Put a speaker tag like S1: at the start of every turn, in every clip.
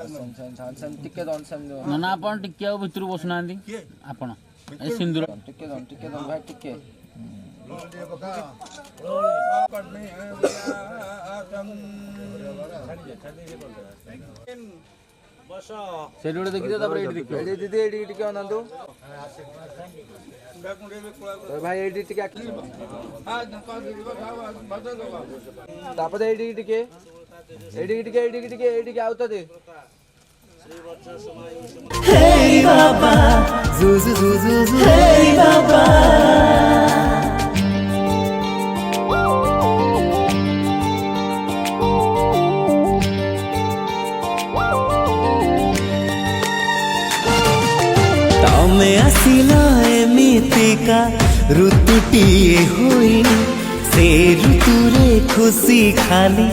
S1: ना ना आपण टिके भितर बसुना आपण सिंदूर
S2: टिके भाई टिके
S1: ସେଠି ଗୋଟେ ଦେଖିଦିଅ ତାପରେ ଏଇଠି ଦେଖିବ
S2: ଏଇଠି ଦିଦି ଏଇଠି ଟିକେ ଅନାନ୍ତୁ ଭାଇ ଏଇଠି ଟିକେ ତାପରେ ଏଇଠି ଟିକେ ଆଉତ ଦେ
S3: Hey Baba, Zuzu Zuzu Zuzu, Hey Baba. तमे आसिला एमितिका ऋतुटीए होई से ऋतुरे खुशी खाली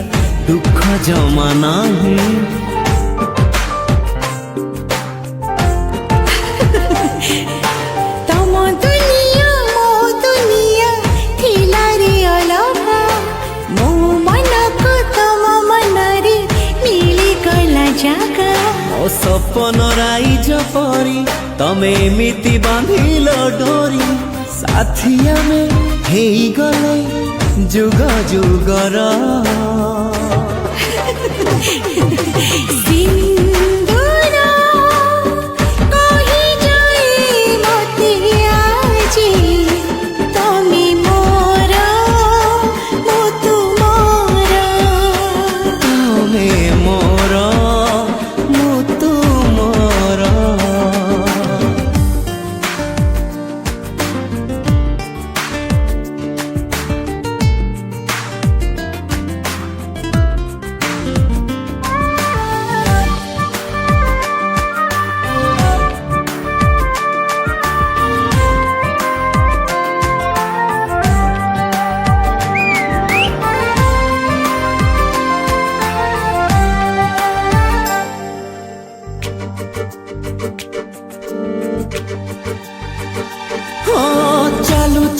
S3: दुख जमा नाही सपन राइज परी तमे एमिति बांधिल डोरी साथिया में हेई गले जुग जुगर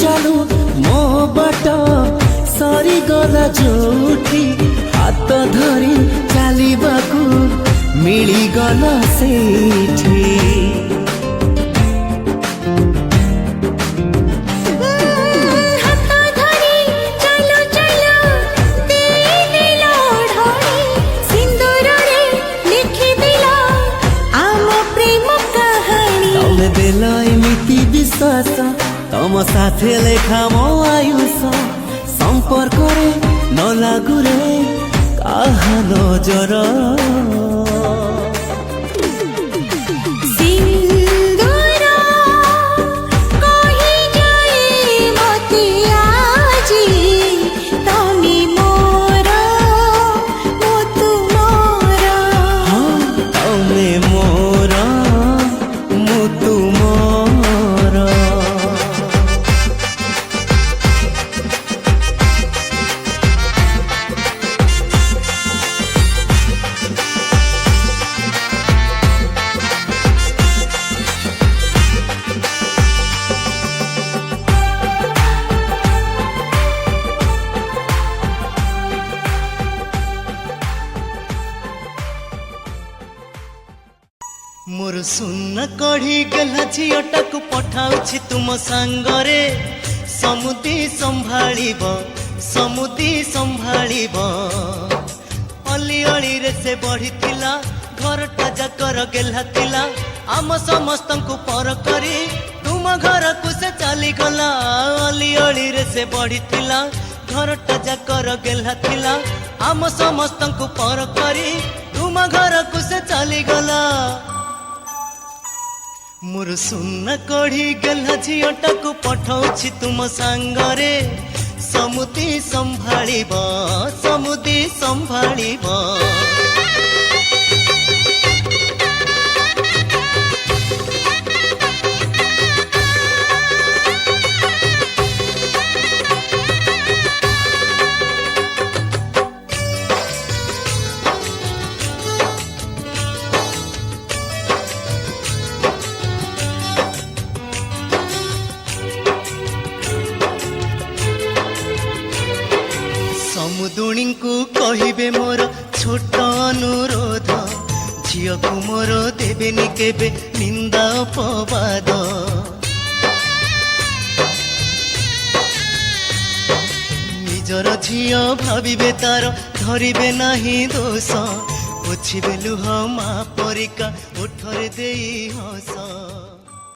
S3: चालू मो बाट सरी गला जोठी हाथ धरी चलवाकू मिली गला सेठी विश्वास तम साथे लेखा मो आयुष संपर्क रे न लागू रे काहा नजर मोर सुन कढ़ी गला झीटा को पठाउछि तुम सांगरे समुदी संभाळिब अली अली रे से बढ़िथिला घरटा जाकर गेला थिला आम समस्त को पर करी तुम घर को से चली गला अली अली रे से बढ़िथिला घरटा जाकर गेला थिला आम समस्त को पर करी तुम घर को से चली गला मोर सुन कढ़ी गला झीटा को पठाउछि तुम सांगरे समुदी संभाळिब समुदुणी को कहिबे मोर छोट अनुरोध ଝିଅକୁ ମୋର ଦେବେନି କେବେ ନିନ୍ଦା ଅପବାଦ। ନିଜର ଝିଅ ଭାବିବେ ତାର ଧରିବେ ନାହିଁ ଦୋଷ, ପୋଛିବେ ଲୁହ ମା ପରିକା ଓଠରେ ଦେଇ ହସ।